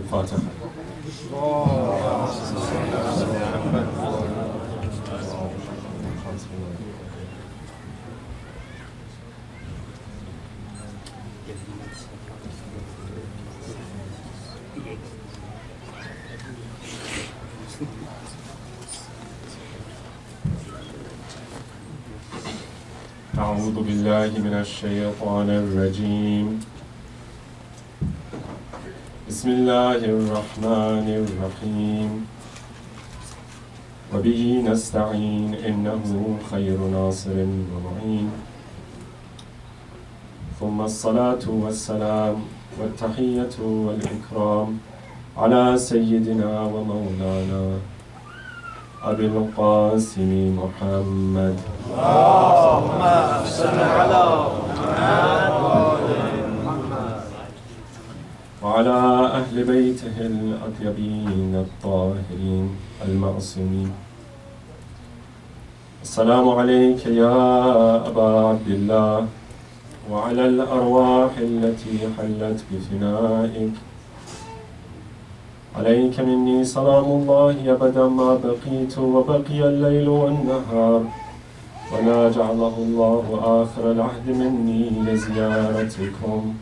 الفاتحة. أعوذ بالله من الشيطان الرجيم. بسم الله الرحمن الرحيم. وبه نستعين إنه خير ناصر ومعين. ثم الصلاة والسلام والتحية والإكرام على سيدنا ومولانا أبي القاسم محمد. اللهم صل على محمد وعلى أهل بيته الأطيبين الطاهرين المعصومين. السلام عليك يا أبا عبد الله وعلى الأرواح التي حلت بفنائك. عليك مني سلام الله أبدا ما بقيت وبقي الليل والنهار، ولا جعله الله آخر العهد مني لزيارتكم.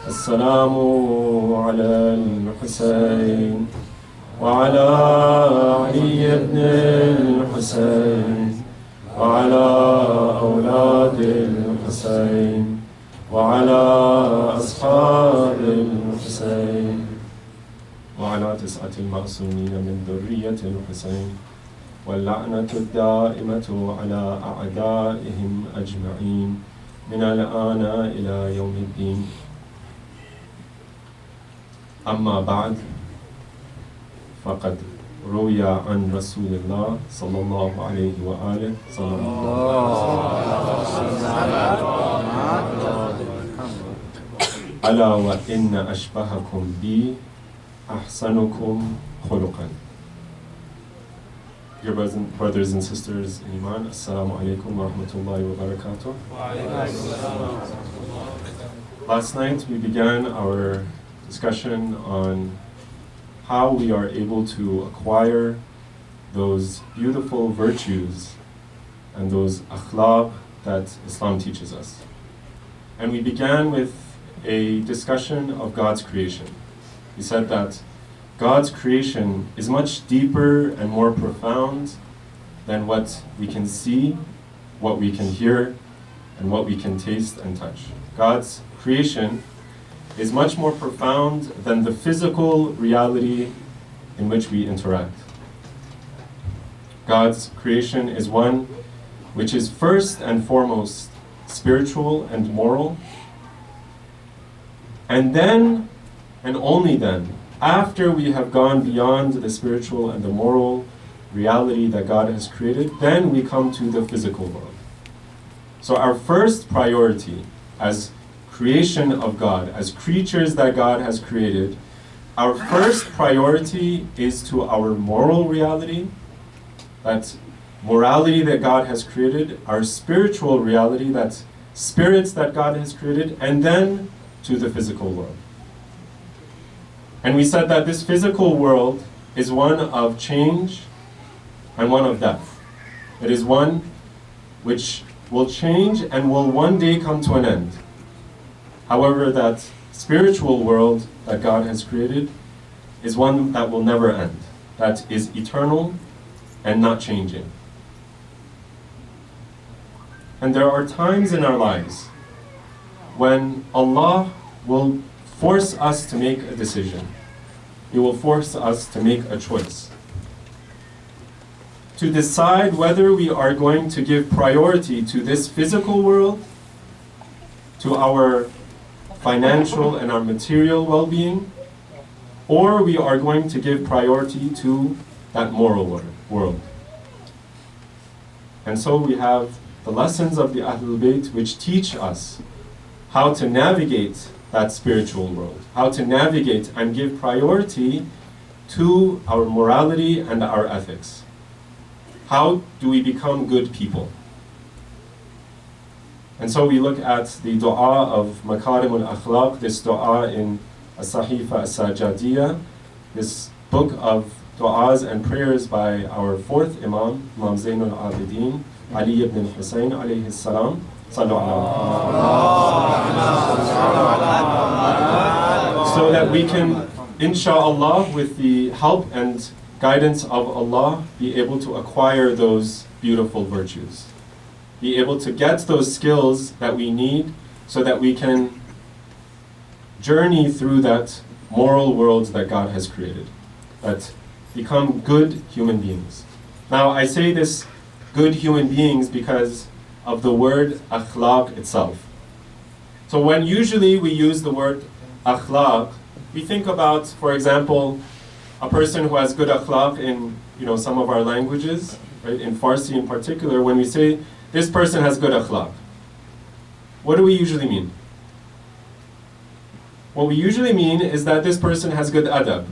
السلام على الحسين وعلى علي بن الحسين وعلى أولاد الحسين وعلى أصحاب الحسين وعلى 9 المعصومين من ذرية الحسين، واللعنة الدائمة على أعدائهم أجمعين من الآن إلى يوم الدين. أما بعد، فقد روي عن رسول الله صلى الله عليه وآله صلى ألا وإن أشبهكم بي أحسنكم خلقا. Dear brothers and sisters in Iman, Assalamu alaikum wa rahmatullahi wa barakatuh. Last night we began our discussion on how we are able to acquire those beautiful virtues and those akhlaq that Islam teaches us. And we began with a discussion of God's creation. We said that God's creation is much deeper and more profound than what we can see, what we can hear, and what we can taste and touch. God's creation is much more profound than the physical reality in which we interact. God's creation is one which is first and foremost spiritual and moral, and then, and only then, after we have gone beyond the spiritual and the moral reality that God has created, then we come to the physical world. So our first priority as creation of God, as creatures that God has created, our first priority is to our moral reality, that morality that God has created, our spiritual reality, that spirits that God has created, and then to the physical world. And we said that this physical world is one of change and one of death. It is one which will change and will one day come to an end. However, that spiritual world that God has created is one that will never end, that is eternal and not changing. And there are times in our lives when Allah will force us to make a decision. He will force us to make a choice. To decide whether we are going to give priority to this physical world, to our financial and our material well-being, or we are going to give priority to that moral world. And so we have the lessons of the Ahlul Bayt which teach us how to navigate that spiritual world, how to navigate and give priority to our morality and our ethics. How do we become good people? And so we look at the dua of Makarim al-Akhlaq, this dua in As-Sahifa As-Sajadiyya, this book of du'as and prayers by our fourth Imam, Imam Zainul Abidin, Ali ibn al-Husayn alayhi salam. Sallu ala Muhammad. So that we can, insha'Allah, with the help and guidance of Allah, be able to acquire those beautiful virtues. Be able to get those skills that we need so that we can journey through that moral world that God has created. That become good human beings. Now, I say this good human beings because of the word akhlaq itself. So when usually we use the word akhlaq, we think about, for example, a person who has good akhlaq in some of our languages, right? In Farsi in particular, when we say this person has good akhlaq, what do we usually mean? What we usually mean is that this person has good adab.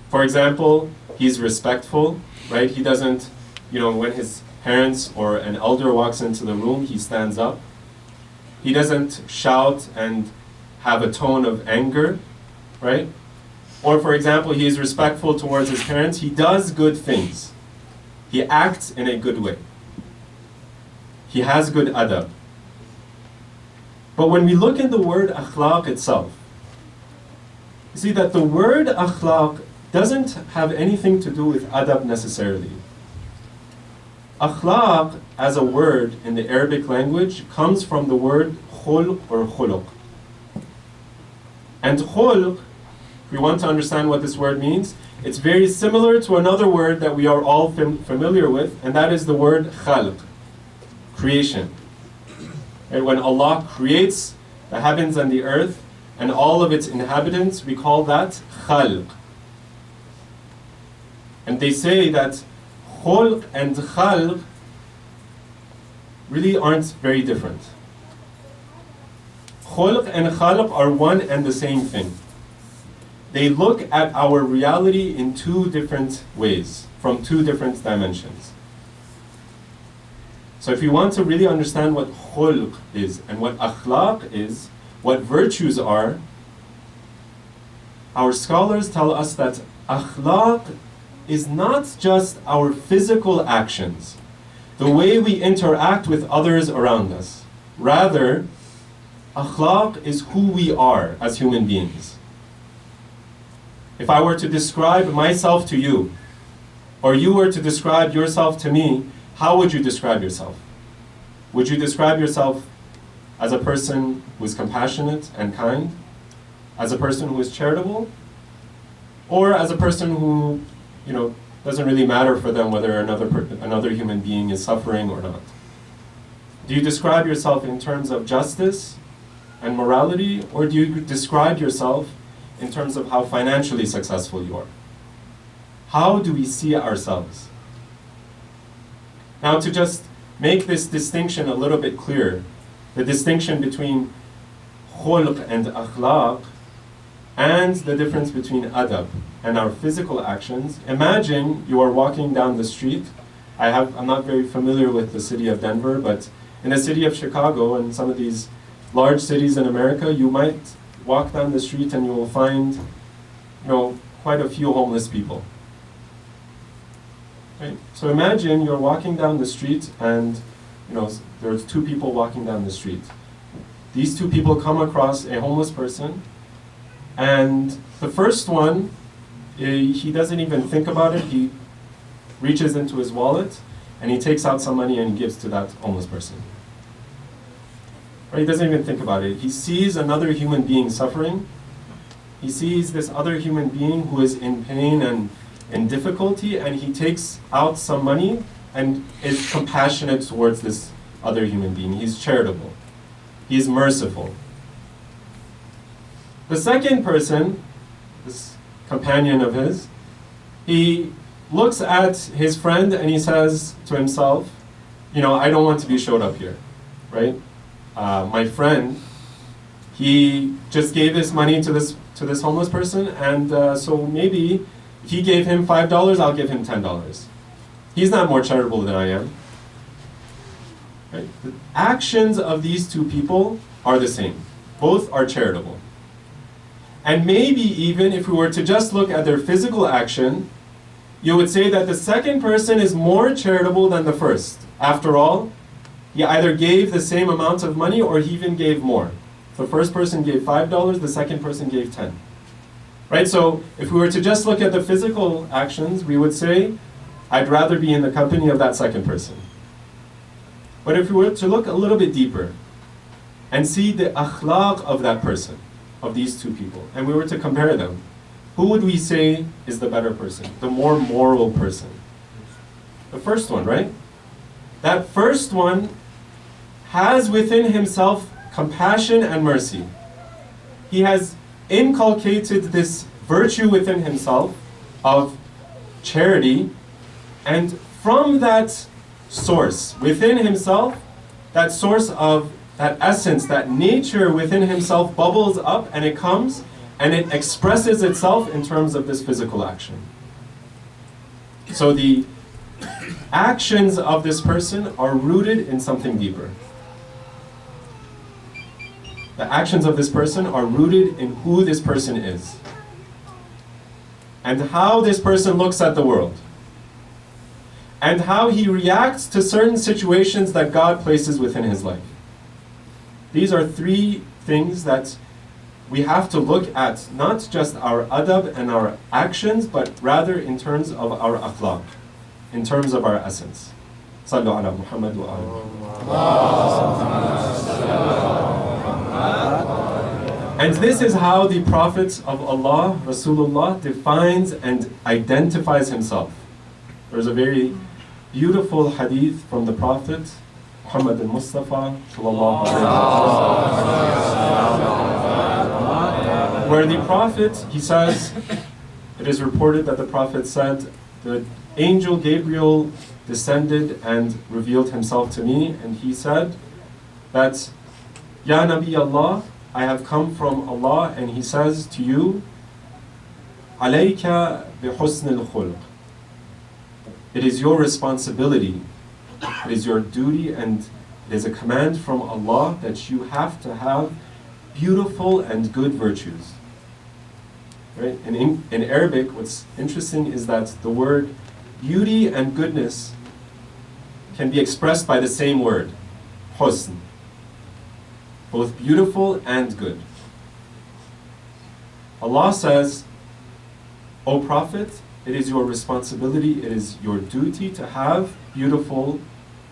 For example, he's respectful, right? He doesn't, when his parents or an elder walks into the room, he stands up. He doesn't shout and have a tone of anger, right? Or for example, he is respectful towards his parents. He does good things. He acts in a good way. He has good adab. But when we look at the word akhlaq itself, you see that the word akhlaq doesn't have anything to do with adab necessarily. Akhlaq as a word in the Arabic language comes from the word khulq or khuluq. And khulq, if we want to understand what this word means, it's very similar to another word that we are all familiar with, and that is the word khalq, creation. And when Allah creates the heavens and the earth and all of its inhabitants, we call that khalq. And they say that khulq and khalq really aren't very different. Khulq and khalq are one and the same thing. They look at our reality in two different ways, from two different dimensions. So if you want to really understand what khulq is and what akhlaq is, what virtues are, our scholars tell us that akhlaq is not just our physical actions, the way we interact with others around us. Rather, akhlaq is who we are as human beings. If I were to describe myself to you, or you were to describe yourself to me, how would you describe yourself? Would you describe yourself as a person who is compassionate and kind? As a person who is charitable? Or as a person who doesn't really matter for them whether another human being is suffering or not? Do you describe yourself in terms of justice and morality, or do you describe yourself in terms of how financially successful you are? How do we see ourselves? Now, to just make this distinction a little bit clearer, the distinction between khulq and akhlaq, and the difference between adab and our physical actions. Imagine you are walking down the street. I'm not very familiar with the city of Denver, but in the city of Chicago and some of these large cities in America, you might walk down the street and you will find, quite a few homeless people. Right? So imagine you're walking down the street and, there's two people walking down the street. These two people come across a homeless person, and the first one, he doesn't even think about it. He reaches into his wallet and he takes out some money and gives to that homeless person. Right? He doesn't even think about it. He sees another human being suffering. He sees this other human being who is in pain and in difficulty, and he takes out some money and is compassionate towards this other human being. He's charitable. He's merciful. The second person, this companion of his, he looks at his friend and he says to himself, I don't want to be showed up here, right? My friend, he just gave this money to this homeless person, and so maybe if he gave him $5, I'll give him $10. He's not more charitable than I am. Right? The actions of these two people are the same. Both are charitable. And maybe even if we were to just look at their physical action, you would say that the second person is more charitable than the first. After all, he either gave the same amount of money or he even gave more. The first person gave $5, the second person gave 10. Right? So if we were to just look at the physical actions, we would say, I'd rather be in the company of that second person. But if we were to look a little bit deeper and see the akhlaq of that person, of these two people, and we were to compare them, who would we say is the better person, the more moral person? The first one, right? That first one has within himself compassion and mercy. He has inculcated this virtue within himself of charity, and from that source within himself, that source of that essence, that nature within himself bubbles up and it comes and it expresses itself in terms of this physical action. So the actions of this person are rooted in something deeper. The actions of this person are rooted in who this person is and how this person looks at the world and how he reacts to certain situations that God places within his life. These are three things that we have to look at, not just our adab and our actions, but rather in terms of our akhlaq, in terms of our essence. Sallu ala Muhammad wa alihi. And this is how the Prophet of Allah, Rasulullah, defines and identifies himself. There's a very beautiful hadith from the Prophet Muhammad al-Mustafa sallallahu alayhi wa where the Prophet, he says, it is reported that the Prophet said, the angel Gabriel descended and revealed himself to me, and he said that, Ya Nabi Allah, I have come from Allah, and he says to you, Alayka bihusn al-khulq. It is your responsibility, it is your duty, and it is a command from Allah that you have to have beautiful and good virtues. Right? And in Arabic, what's interesting is that the word beauty and goodness can be expressed by the same word, husn. Both beautiful and good. Allah says, O Prophet, it is your responsibility, it is your duty to have beautiful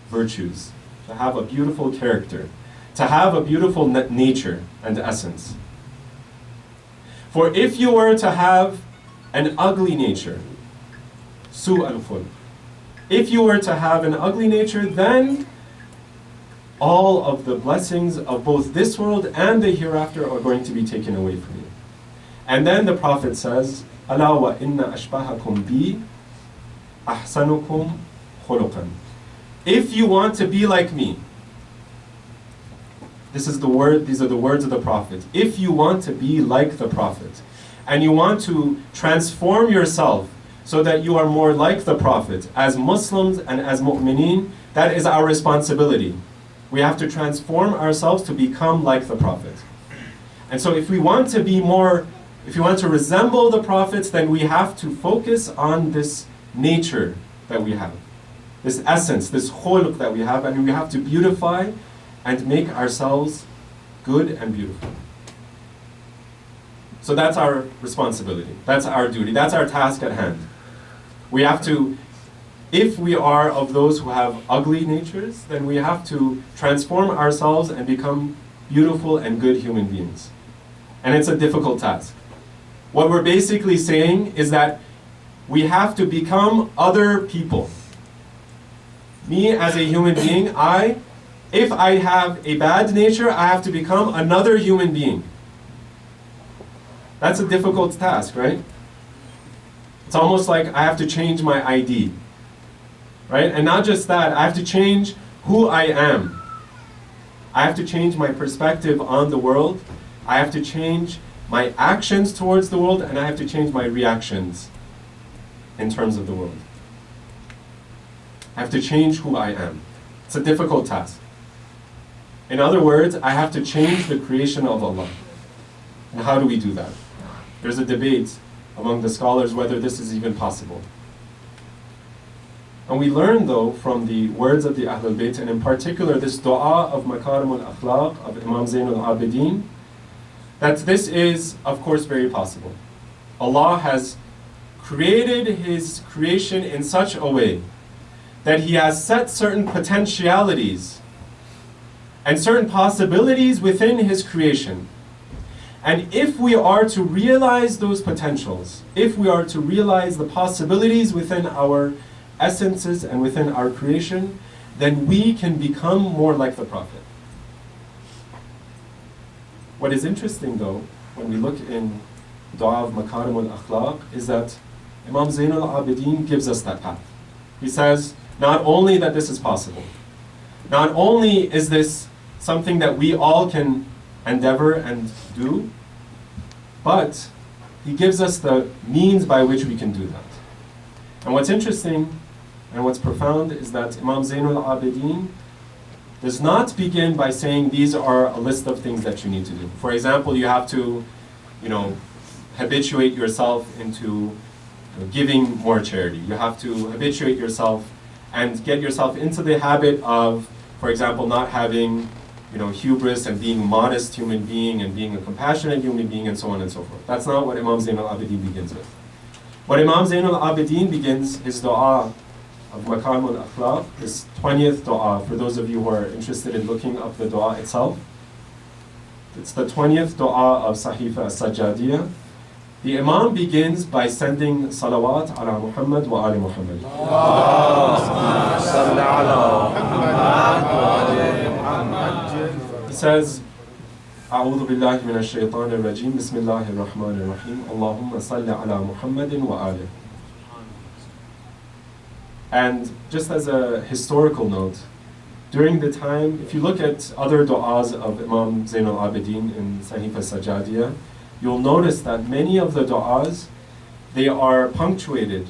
virtues, to have a beautiful character, to have a beautiful nature and essence. For if you were to have an ugly nature, su al-khulq, if you were to have an ugly nature, then all of the blessings of both this world and the hereafter are going to be taken away from you. And then the Prophet says, Ala wa inna ashbahakum bi ahsanukum khuluqan. If you want to be like me, these are the words of the Prophet. If you want to be like the Prophet, and you want to transform yourself so that you are more like the Prophet, as Muslims and as mu'mineen, that is our responsibility. We have to transform ourselves to become like the Prophet. And so if we want to be more, if you want to resemble the prophets, then we have to focus on this nature that we have, this essence, this khuluq that we have, and we have to beautify and make ourselves good and beautiful. So that's our responsibility, that's our duty, that's our task at hand. We have to, if we are of those who have ugly natures, then we have to transform ourselves and become beautiful and good human beings. And it's a difficult task. What we're basically saying is that we have to become other people. Me as a human being, if I have a bad nature, I have to become another human being. That's a difficult task, right? It's almost like I have to change my ID, right? And not just that, I have to change who I am. I have to change my perspective on the world. I have to change my actions towards the world, and I have to change my reactions in terms of the world. I have to change who I am. It's a difficult task. In other words, I have to change the creation of Allah. And how do we do that? There's a debate among the scholars whether this is even possible. And we learn, though, from the words of the Ahlul Bayt, and in particular this dua of Makarim al-Akhlaq of Imam Zain al-Abidin, that this is, of course, very possible. Allah has created His creation in such a way that He has set certain potentialities and certain possibilities within His creation. And if we are to realize those potentials, if we are to realize the possibilities within our essences and within our creation, then we can become more like the Prophet. What is interesting, though, when we look in Dua of Makarim al-Akhlaq, is that Imam Zain al-Abidin gives us that path. He says, not only that this is possible, not only is this something that we all can endeavor and do, but he gives us the means by which we can do that. And what's interesting and what's profound is that Imam Zain al-Abidin does not begin by saying these are a list of things that you need to do. For example, you have to, habituate yourself into giving more charity. You have to habituate yourself and get yourself into the habit of, for example, not having hubris and being a modest human being and being a compassionate human being and so on and so forth. That's not what Imam Zain al-Abidin begins with. What Imam Zain al-Abidin begins his dua of Maqam al-Akhlaq, this 20th dua, for those of you who are interested in looking up the dua itself. It's the 20th dua of Sahifa al-Sajjadiyah. The Imam begins by sending salawat ala Muhammad wa ali Muhammad. He says, أعوذ بالله من الشيطان الرجيم بسم الله الرحمن الرحيم اللهم صل على محمد وآله. And just as a historical note, during the time, if you look at other du'as of Imam Zain al-Abidin in Sahif al-Sajjadiyah, you'll notice that many of the du'as, they are punctuated,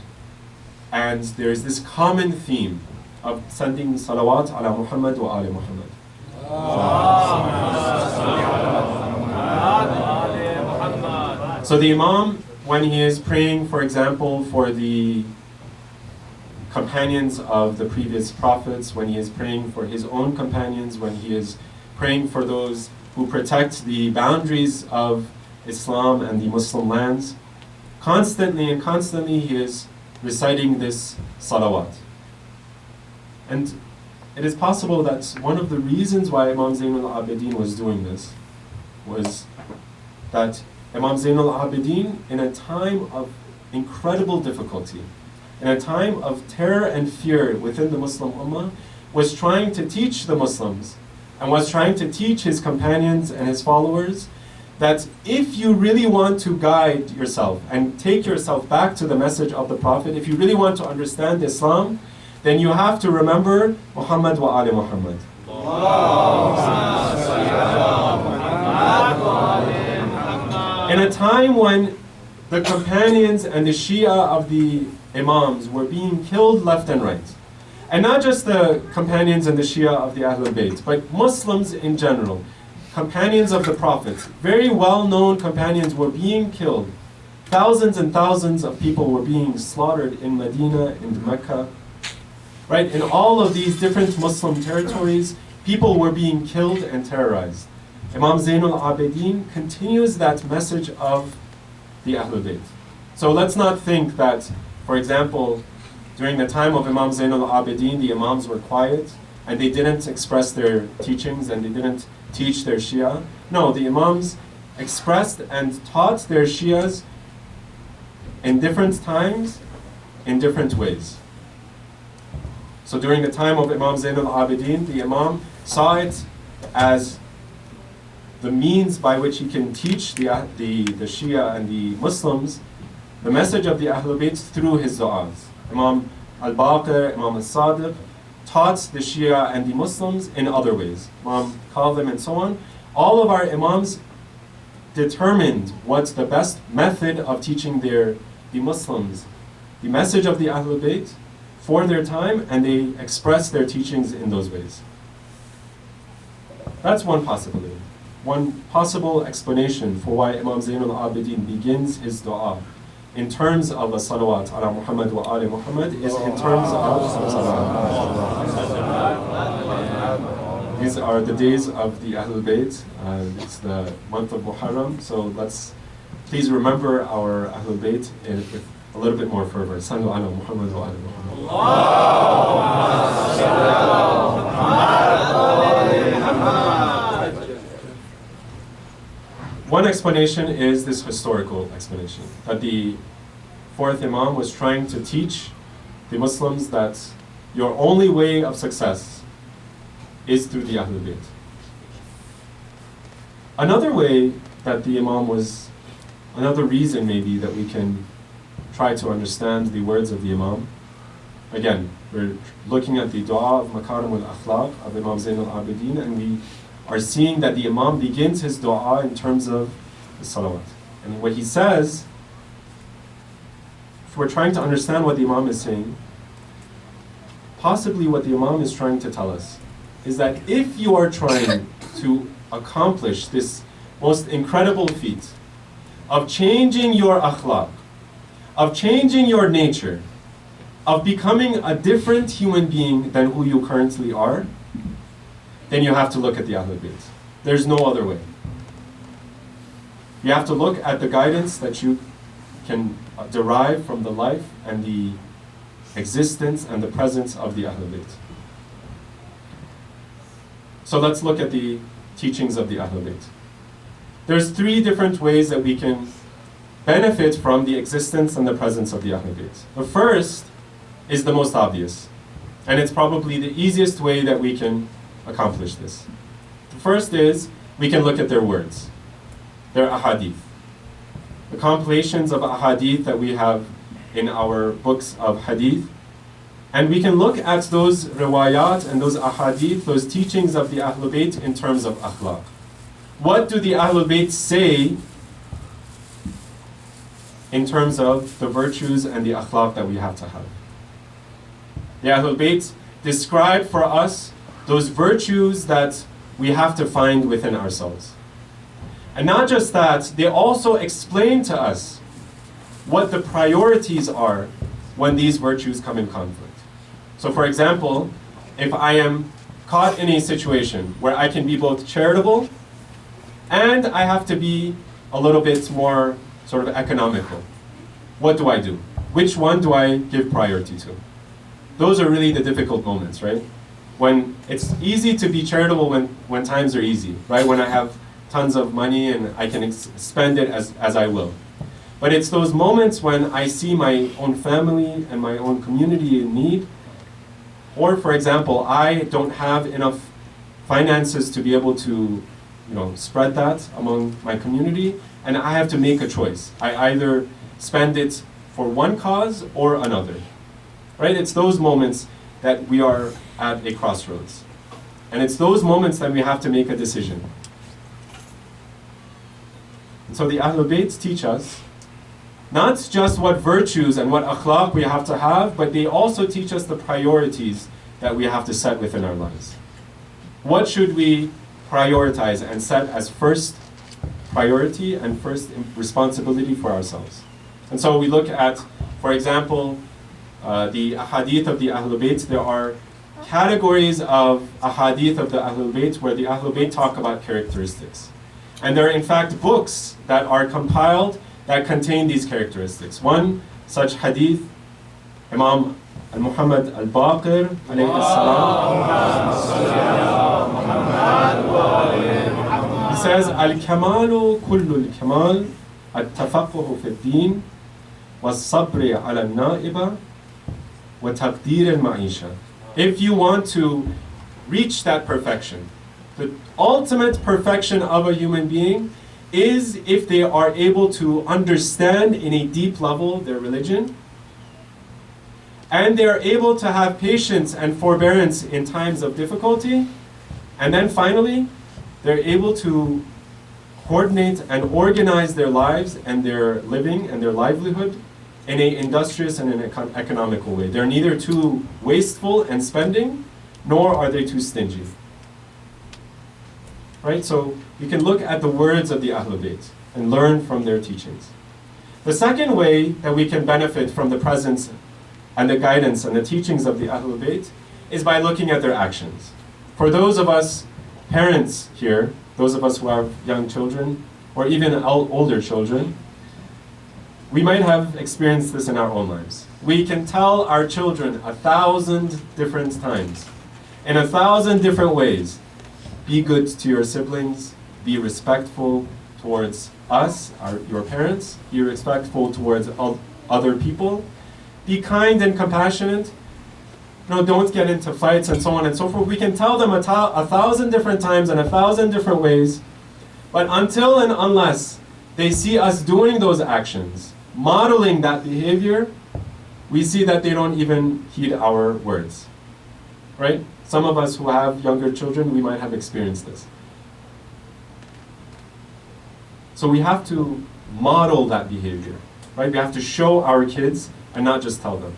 and there's this common theme of sending salawat ala Muhammad wa ali Muhammad. So the Imam, when he is praying, for example, for the companions of the previous prophets, when he is praying for his own companions, when he is praying for those who protect the boundaries of Islam and the Muslim lands, constantly he is reciting this salawat. And it is possible that one of the reasons why Imam Zain al-Abidin was doing this was that Imam Zain al-Abidin, in a time of incredible difficulty, in a time of terror and fear within the Muslim Ummah, was trying to teach the Muslims and was trying to teach his companions and his followers that if you really want to guide yourself and take yourself back to the message of the Prophet, if you really want to understand Islam, then you have to remember Muhammad wa ali Muhammad. In a time when the companions and the Shia of the Imams were being killed left and right. And not just the companions and the Shia of the Ahlul Bayt, but Muslims in general, companions of the Prophet, very well-known companions were being killed. Thousands and thousands of people were being slaughtered in Medina, in Mecca. Right? In all of these different Muslim territories, people were being killed and terrorized. Imam Zain al-Abidin continues that message of the Ahlul Bayt. So let's not think that, for example, during the time of Imam Zain al-Abidin, the Imams were quiet and they didn't express their teachings and they didn't teach their Shia. No, the Imams expressed and taught their Shias in different times, in different ways. So during the time of Imam Zain al-Abidin, the Imam saw it as the means by which he can teach the Shia and the Muslims the message of the Ahlul Bayt through his du'as. Imam al-Baqir, Imam al-Sadiq taught the Shia and the Muslims in other ways. Imam Kazim and so on. All of our Imams determined what's the best method of teaching the Muslims the message of the Ahlul Bayt for their time, and they expressed their teachings in those ways. That's one possibility. one possible explanation for why Imam Zain al-Abidin begins his dua in terms of a salawat ala Muhammad wa ali Muhammad is in terms of salawat. These are the days of the Ahlul Bayt. It's the month of Muharram, so let's please remember our Ahlul Bayt with a little bit more fervor. Sallu ala Muhammad wa ali Muhammad. One explanation is this historical explanation, that the fourth Imam was trying to teach the Muslims that your only way of success is through the Ahlul Bayt. Another way that the Imam was, another reason maybe that we can try to understand the words of the Imam. Again, we're looking at the dua of Makarim al-Akhlaq of Imam Zain al-Abidin, and we are seeing that the Imam begins his dua in terms of the salawat. And what he says, if we're trying to understand what the Imam is saying, possibly what the Imam is trying to tell us is that if you are trying to accomplish this most incredible feat of changing your akhlaq, of changing your nature, of becoming a different human being than who you currently are, then you have to look at the Ahlul Bayt. There's no other way. You have to look at the guidance that you can derive from the life and the existence and the presence of the Ahlul Bayt. So let's look at the teachings of the Ahlul Bayt. There's three different ways that we can benefit from the existence and the presence of the Ahlul Bayt. The first is the most obvious, and it's probably the easiest way that we can accomplish this. The first is we can look at their words, their ahadith, the compilations of ahadith that we have in our books of hadith, and we can look at those riwayat and those ahadith, those teachings of the Ahlul Bayt in terms of akhlaq. What do the Ahlul Bayt say in terms of the virtues and the akhlaq that we have to have? The Ahlul Bayt describe for us those virtues that we have to find within ourselves. And not just that, they also explain to us what the priorities are when these virtues come in conflict. So for example, if I am caught in a situation where I can be both charitable and I have to be a little bit more sort of economical, what do I do? Which one do I give priority to? Those are really the difficult moments, right? When it's easy to be charitable when times are easy, right? When I have tons of money and I can spend it as I will. But it's those moments when I see my own family and my own community in need, or for example, I don't have enough finances to be able to, spread that among my community, and I have to make a choice. I either spend it for one cause or another, right? It's those moments that we are at a crossroads. And it's those moments that we have to make a decision. And so the Ahlul Bayt teach us not just what virtues and what akhlaq we have to have, but they also teach us the priorities that we have to set within our lives. What should we prioritize and set as first priority and first responsibility for ourselves? And so we look at, for example, the ahadith of the Ahlul Bayt. There are categories of ahadith of the Ahlul Bayt where the Ahlul Bayt talk about characteristics. And there are in fact books that are compiled that contain these characteristics. One such hadith, Imam al-Muhammad al-Baqir alayhi salam, he says, al-kamalu kullu al-kamal at-tafaqquhu fi ad-din was-sabri ala al-na'iba wa taqdir al-ma'isha. If you want to reach that perfection, the ultimate perfection of a human being is if they are able to understand in a deep level their religion, and they are able to have patience and forbearance in times of difficulty, and then finally, they're able to coordinate and organize their lives and their living and their livelihood in an industrious and an economical way. They're neither too wasteful and spending, nor are they too stingy. right? So we can look at the words of the Ahlul Bayt and learn from their teachings. The second way that we can benefit from the presence and the guidance and the teachings of the Ahlul Bayt is by looking at their actions. For those of us parents here, those of us who have young children, or even older children, we might have experienced this in our own lives. We can tell our children 1,000 different times, in 1,000 different ways, be good to your siblings, be respectful towards us, your parents, be respectful towards other people, be kind and compassionate, don't get into fights and so on and so forth. We can tell them 1,000 different times in 1,000 different ways, but until and unless they see us doing those actions, modeling that behavior, we see that they don't even heed our words, right? Some of us who have younger children, we might have experienced this. So we have to model that behavior, right? We have to show our kids and not just tell them.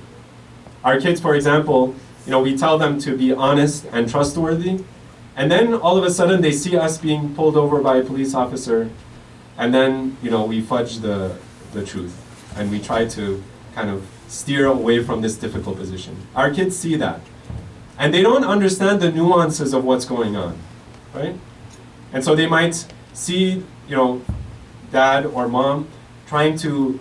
Our kids, for example, we tell them to be honest and trustworthy, and then all of a sudden they see us being pulled over by a police officer, and then we fudge the truth, and we try to kind of steer away from this difficult position. Our kids see that, and they don't understand the nuances of what's going on, right? And so they might see, dad or mom trying to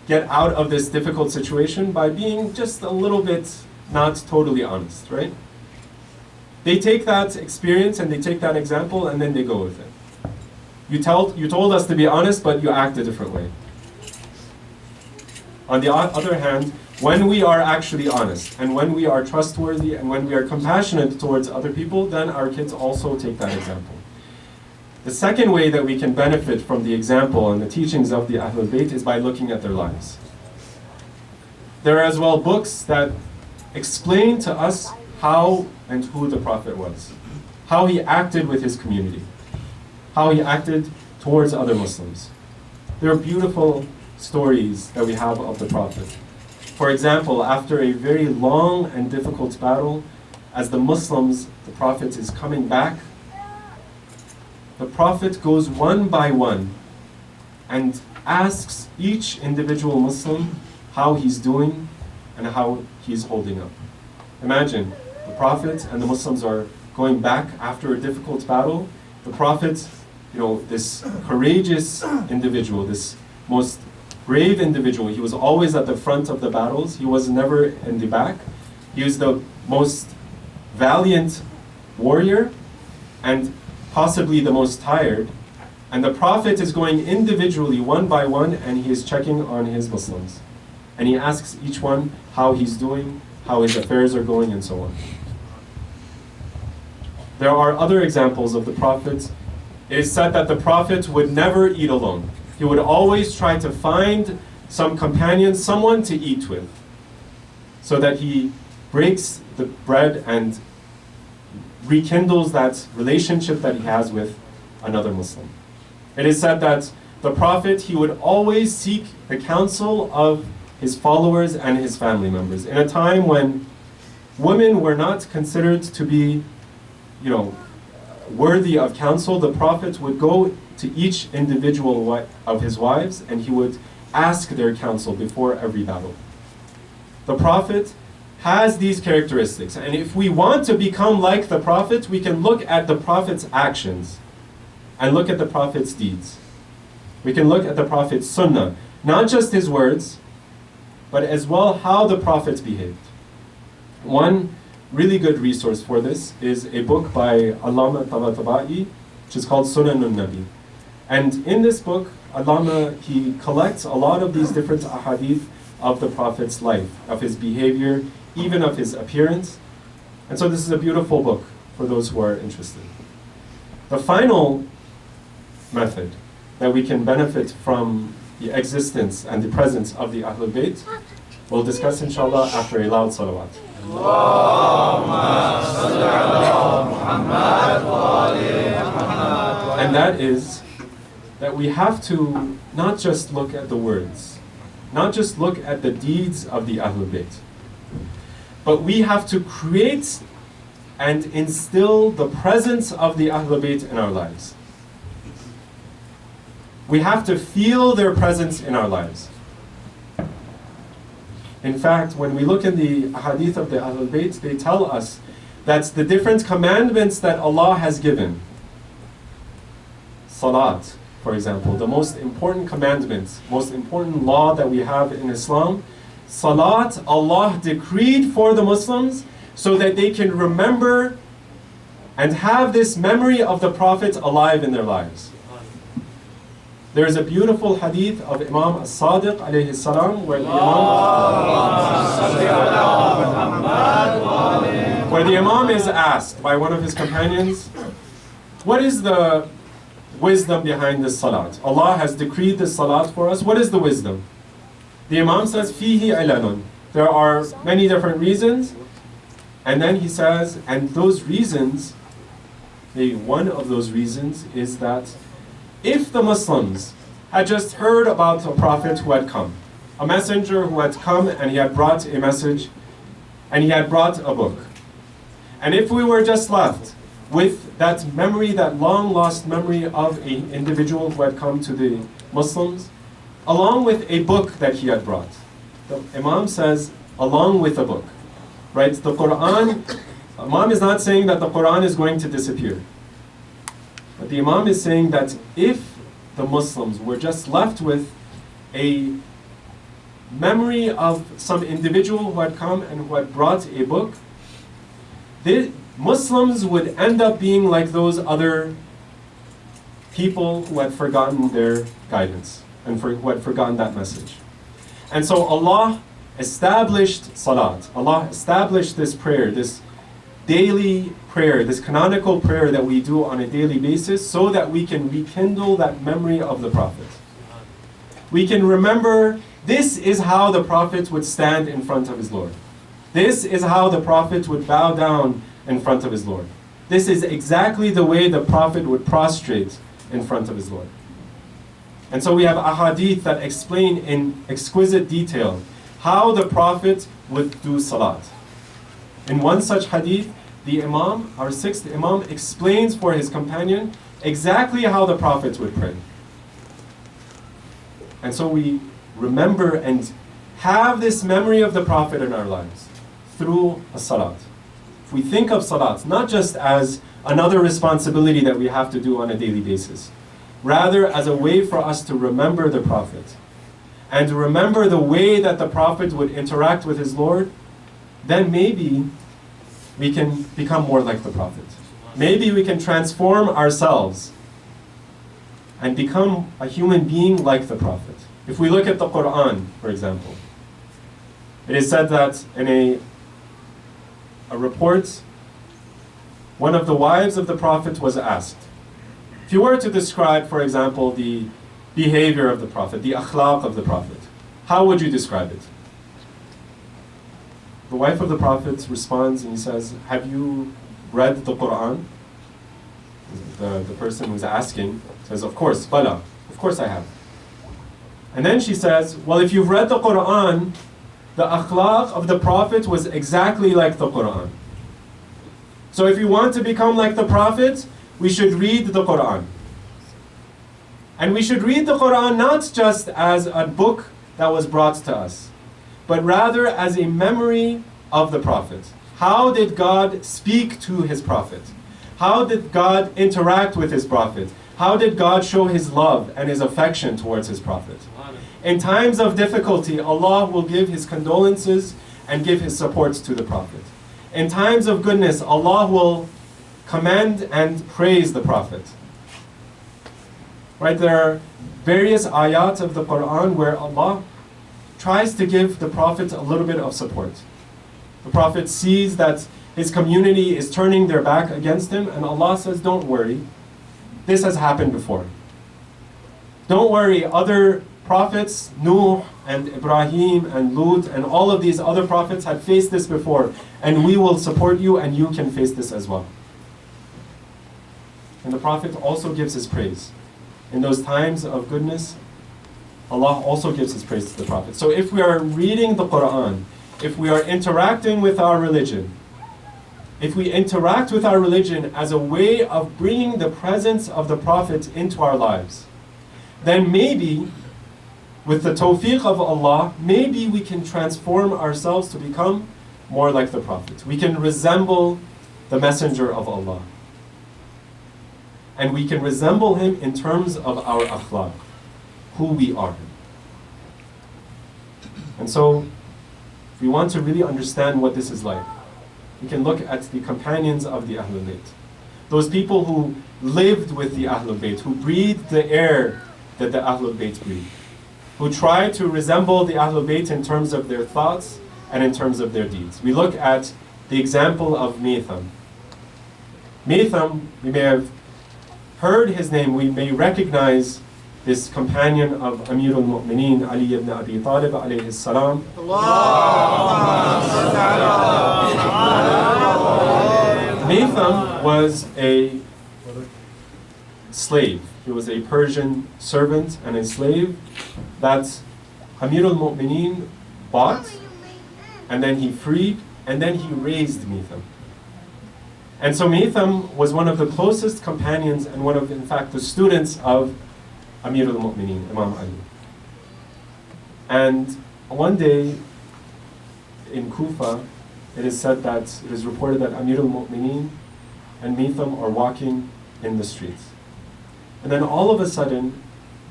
get out of this difficult situation by being just a little bit not totally honest, right? They take that experience and they take that example and then they go with it. You told us to be honest, but you act a different way. On the other hand, when we are actually honest and when we are trustworthy and when we are compassionate towards other people, then our kids also take that example. The second way that we can benefit from the example and the teachings of the Ahlul Bayt is by looking at their lives. There are as well books that explain to us how and who the Prophet was, how he acted with his community, how he acted towards other Muslims. There are beautiful stories that we have of the Prophet. For example, after a very long and difficult battle, as the Prophet is coming back, the Prophet goes one by one and asks each individual Muslim how he's doing and how he's holding up. Imagine, the Prophet and the Muslims are going back after a difficult battle. The Prophet, this courageous individual, this most brave individual, he was always at the front of the battles. He was never in the back. He was the most valiant warrior and possibly the most tired. And the Prophet is going individually, one by one, and he is checking on his Muslims. And he asks each one how he's doing, how his affairs are going, and so on. There are other examples of the Prophet. It is said that the Prophet would never eat alone. He would always try to find some companion, someone to eat with, so that he breaks the bread and rekindles that relationship that he has with another Muslim. It is said that the Prophet, he would always seek the counsel of his followers and his family members. In a time when women were not considered to be, worthy of counsel, the Prophet would go to each individual of his wives and he would ask their counsel before every battle. The Prophet has these characteristics, and if we want to become like the Prophet, we can look at the Prophet's actions and look at the Prophet's deeds. We can look at the Prophet's sunnah, not just his words, but as well how the Prophet behaved. One really good resource for this is a book by Allama Tabatabai, which is called Sunanun Nabi. And in this book, Allama, he collects a lot of these different ahadith of the Prophet's life, of his behavior, even of his appearance. And so this is a beautiful book for those who are interested. The final method that we can benefit from the existence and the presence of the Ahlul Bayt, we'll discuss inshallah after a loud salawat. And that is that we have to not just look at the words, not just look at the deeds of the Ahlul Bayt, but we have to create and instill the presence of the Ahlul Bayt in our lives. We have to feel their presence in our lives. In fact, when we look in the hadith of the Ahlul Bayt, they tell us that the different commandments that Allah has given, Salat, for example, the most important commandment, most important law that we have in Islam, Salat, Allah decreed for the Muslims so that they can remember and have this memory of the Prophet alive in their lives. There is a beautiful hadith of Imam As-Sadiq alayhi salam where the Imam is asked by one of his companions, what is the wisdom behind this salat? Allah has decreed this salat for us. What is the wisdom? The Imam says, Fihi ilalun. There are many different reasons. And then he says, and those reasons, maybe one of those reasons is that if the Muslims had just heard about a prophet who had come, a messenger who had come and he had brought a message and he had brought a book, and if we were just left with that memory, that long lost memory of an individual who had come to the Muslims, along with a book that he had brought, the Imam says, along with a book, right? The Quran, Imam is not saying that the Quran is going to disappear. But the Imam is saying that if the Muslims were just left with a memory of some individual who had come and who had brought a book, the Muslims would end up being like those other people who had forgotten their guidance and who had forgotten that message. And so Allah established Salat. Allah established this prayer, this daily prayer, this canonical prayer that we do on a daily basis so that we can rekindle that memory of the Prophet. We can remember this is how the Prophet would stand in front of his Lord. This is how the Prophet would bow down in front of his Lord. This is exactly the way the Prophet would prostrate in front of his Lord. And so we have ahadith that explain in exquisite detail how the Prophet would do Salat. In one such hadith, the Imam, our sixth Imam, explains for his companion exactly how the Prophet would pray. And so we remember and have this memory of the Prophet in our lives through a Salat. If we think of Salat not just as another responsibility that we have to do on a daily basis, rather as a way for us to remember the Prophet and remember the way that the Prophet would interact with his Lord, then maybe we can become more like the Prophet. Maybe we can transform ourselves and become a human being like the Prophet. If we look at the Quran, for example, it is said that in a report, one of the wives of the Prophet was asked, if you were to describe, for example, the behavior of the Prophet, the akhlaq of the Prophet, how would you describe it? The wife of the Prophet responds and he says, have you read the Quran? The person who's asking says, of course, Bala, of course I have. And then she says, well, if you've read the Quran, the akhlaq of the Prophet was exactly like the Quran. So if you want to become like the Prophet, we should read the Quran. And we should read the Quran not just as a book that was brought to us, but rather as a memory of the Prophet. How did God speak to his Prophet? How did God interact with his Prophet? How did God show his love and his affection towards his Prophet? In times of difficulty, Allah will give his condolences and give his support to the Prophet. In times of goodness, Allah will commend and praise the Prophet. Right, there are various ayat of the Quran where Allah tries to give the Prophet a little bit of support. The Prophet sees that his community is turning their back against him, and Allah says, don't worry, this has happened before. Don't worry, other prophets, Nuh and Ibrahim and Lut and all of these other prophets had faced this before, and we will support you and you can face this as well. And the Prophet also gives his praise. In those times of goodness, Allah also gives his praise to the Prophet. So if we are reading the Quran, if we are interacting with our religion, if we interact with our religion as a way of bringing the presence of the Prophet into our lives, then maybe, with the tawfiq of Allah, maybe we can transform ourselves to become more like the Prophet. We can resemble the Messenger of Allah. And we can resemble him in terms of our akhlaq, who we are. And so, if we want to really understand what this is like, we can look at the companions of the Ahlul Bayt. Those people who lived with the Ahlul Bayt, who breathed the air that the Ahlul Bayt breathed, who tried to resemble the Ahlul Bayt in terms of their thoughts and in terms of their deeds. We look at the example of Mitham. Mitham, we may have heard his name, we may recognize this companion of Amirul Mu'mineen, Ali ibn Abi Talib alayhi salam. Mitham was a slave. He was a Persian servant and a slave that Amirul Mu'mineen bought, and then he freed, and then he raised Mitham. And so Mitham was one of the closest companions and one of, in fact, the students of Amirul Mu'mineen, Imam Ali. And one day in Kufa, it is said that, it is reported that Amirul Mu'mineen and Mitham are walking in the streets. And then all of a sudden,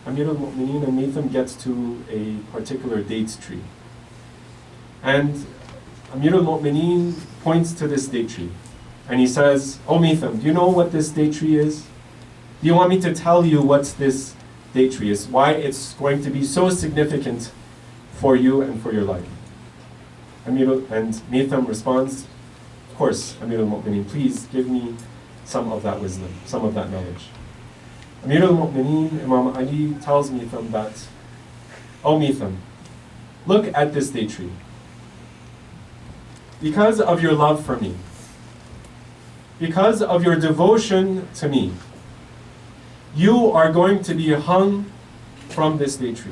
Amirul Mu'mineen and Mitham gets to a particular date tree. And Amirul Mu'mineen points to this date tree. And he says, "Oh Mitham, do you know what this date tree is? Do you want me to tell you what this date tree is? Why it's going to be so significant for you and for your life?" And Mitham responds, "Of course, Amirul Mu'mineen, please give me some of that wisdom, some of that knowledge." Amirul Mu'mineen, Imam Ali, tells Mitham that, "Oh Mitham, look at this date tree. Because of your love for me, because of your devotion to me, you are going to be hung from this date tree.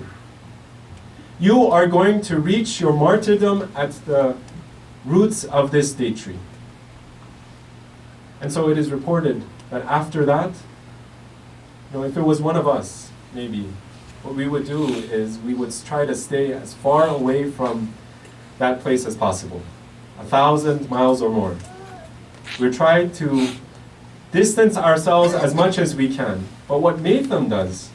You are going to reach your martyrdom at the roots of this date tree." And so it is reported that after that, if it was one of us, maybe, what we would do is we would try to stay as far away from that place as possible, 1,000 miles or more. We try to distance ourselves as much as we can. But what Mitham does,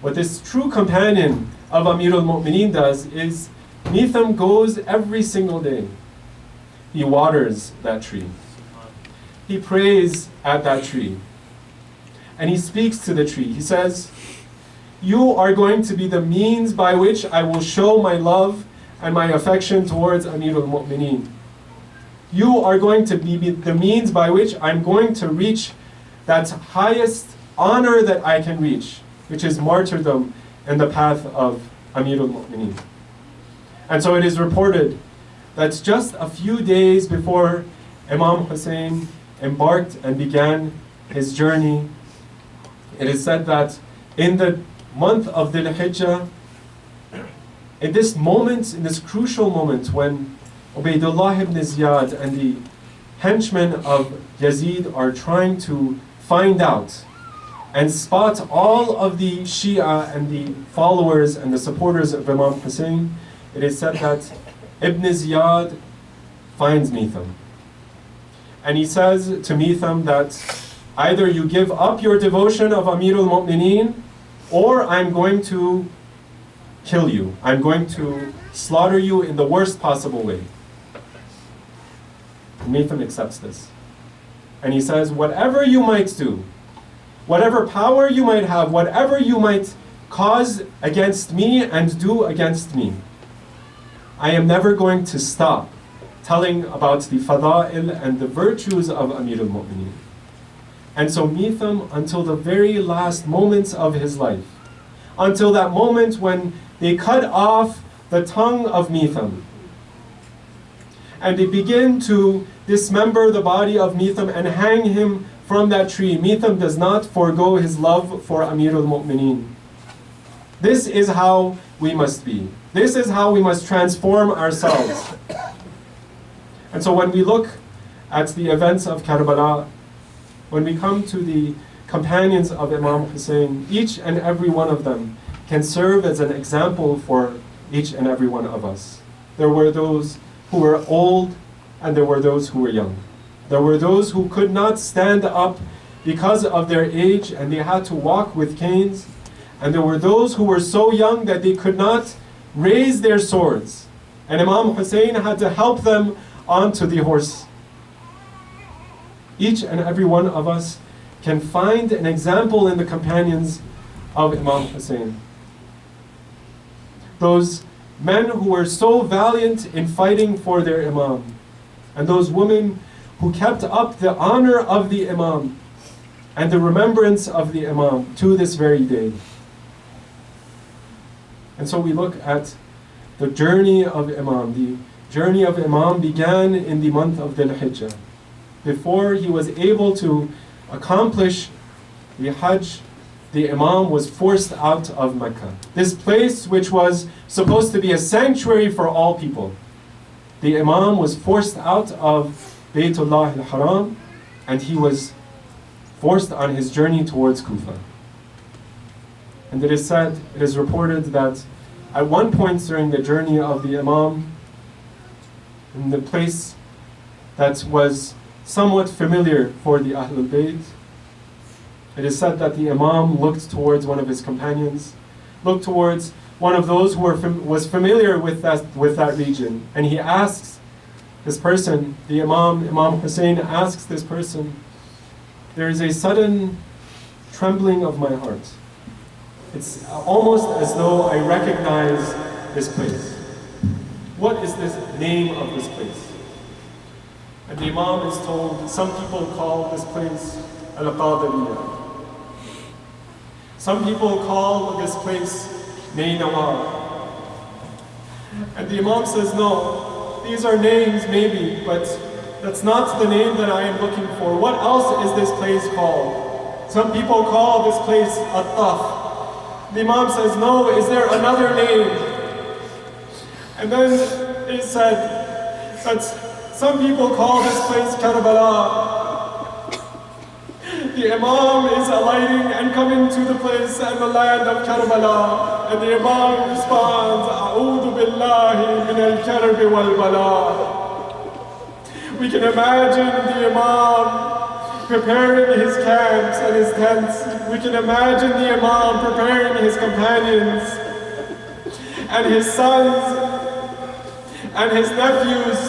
what this true companion of Amirul Mu'mineen does, is Mitham goes every single day. He waters that tree. He prays at that tree. And he speaks to the tree. He says, "You are going to be the means by which I will show my love and my affection towards Amirul Mu'mineen. You are going to be the means by which I'm going to reach that highest honor that I can reach, which is martyrdom in the path of Amirul Mu'mineen." And so it is reported that just a few days before Imam Hussein embarked and began his journey, it is said that in the month of Dhul Hijjah, in this moment, in this crucial moment when Ubaydullah ibn Ziyad and the henchmen of Yazid are trying to find out and spot all of the Shia and the followers and the supporters of Imam Hussein, it is said that Ibn Ziyad finds Mitham. And he says to Mitham that either you give up your devotion of Amirul Mu'mineen, or I'm going to kill you. I'm going to slaughter you in the worst possible way. Mitham accepts this. And he says, whatever you might do, whatever power you might have, whatever you might cause against me and do against me, I am never going to stop telling about the fada'il and the virtues of Amirul Mu'mineen. And so Mitham, until the very last moments of his life, until that moment when they cut off the tongue of Mitham, and they begin to dismember the body of Mitham and hang him from that tree, Mitham does not forego his love for Amirul Mu'mineen. This is how we must be. This is how we must transform ourselves. And so when we look at the events of Karbala, when we come to the companions of Imam Hussein, each and every one of them can serve as an example for each and every one of us. There were those who were old and there were those who were young. There were those who could not stand up because of their age and they had to walk with canes. And there were those who were so young that they could not raise their swords. And Imam Hussein had to help them onto the horse. Each and every one of us can find an example in the companions of Imam Hussein. Those men who were so valiant in fighting for their Imam, and those women who kept up the honor of the Imam and the remembrance of the Imam to this very day. And so we look at the journey of Imam. The journey of Imam began in the month of Dhul Hijjah. Before he was able to accomplish the Hajj, the Imam was forced out of Mecca. This place which was supposed to be a sanctuary for all people. The Imam was forced out of Baytullah al-Haram and he was forced on his journey towards Kufa. And it is said, it is reported that at one point during the journey of the Imam, in the place that was somewhat familiar for the Ahlul Bayt, it is said that the Imam looked towards one of his companions, looked towards one of those who was familiar with that region, and he asks this person, the Imam Hussein asks this person, there is a sudden trembling of my heart. It's almost as though I recognize this place. What is this name of this place? And the Imam is told, some people call this place Al-Qadiriyah. Some people call this place Nainawar. And the Imam says, no, these are names maybe, but that's not the name that I am looking for. What else is this place called? Some people call this place At-Taf. The Imam says, no, is there another name? And then it said that some people call this place Karbala. The Imam is alighting and coming to the place and the land of Karbala. And the Imam responds, A'udhu billahi min al-karbi wal-bala. We can imagine the Imam preparing his camps and his tents. We can imagine the Imam preparing his companions and his sons and his nephews.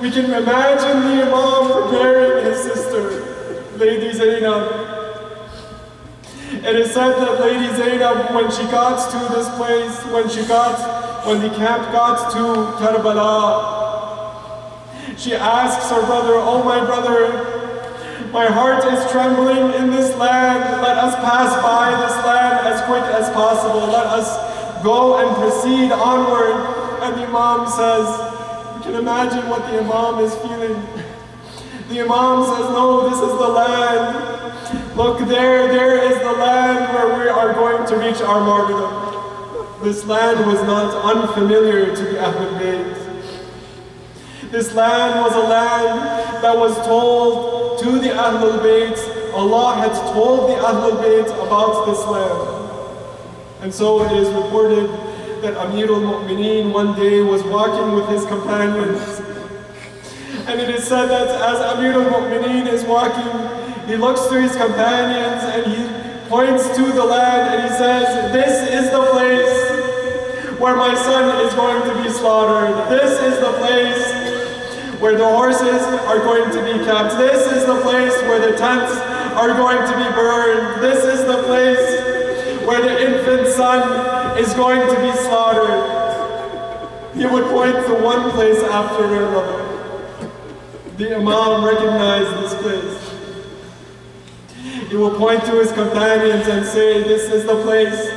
We can imagine the Imam preparing his sister, Lady Zainab. It is said that Lady Zainab, when she got to this place, when the camp got to Karbala, she asks her brother, oh my brother, my heart is trembling in this land. Let us pass by this land as quick as possible. Let us go and proceed onward. And the Imam says, you can imagine what the Imam is feeling. The Imam says, no, this is the land. Look there is the land where we are going to reach our martyrdom. This land was not unfamiliar to the Ahlul Bayt. This land was a land that was told to the Ahlul Bayt. Allah had told the Ahlul Bayt about this land. And so it is reported that Amirul Mu'mineen one day was walking with his companions. And it is said that as Amirul Mu'mineen is walking, he looks to his companions and he points to the land and he says, this is the place where my son is going to be slaughtered. This is the place where the horses are going to be kept. This is the place where the tents are going to be burned. This is the place where the infant son is going to be slaughtered. He would point to one place after another. The Imam recognized this place. He will point to his companions and say, this is the place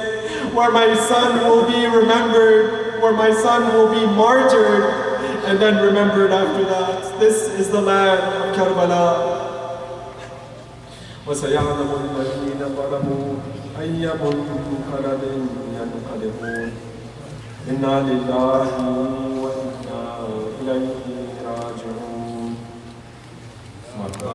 where my son will be remembered, where my son will be martyred, and then remembered after that. This is the land of Karbala. وَسَيَعْلَمُ الَّذِينَ ظَلَمُوا أَيَّ مُنْقَلَبٍ يَنْقَلِبُونَ إِنَّا لِلَّهِ وَإِنَّا إِلَيْهِ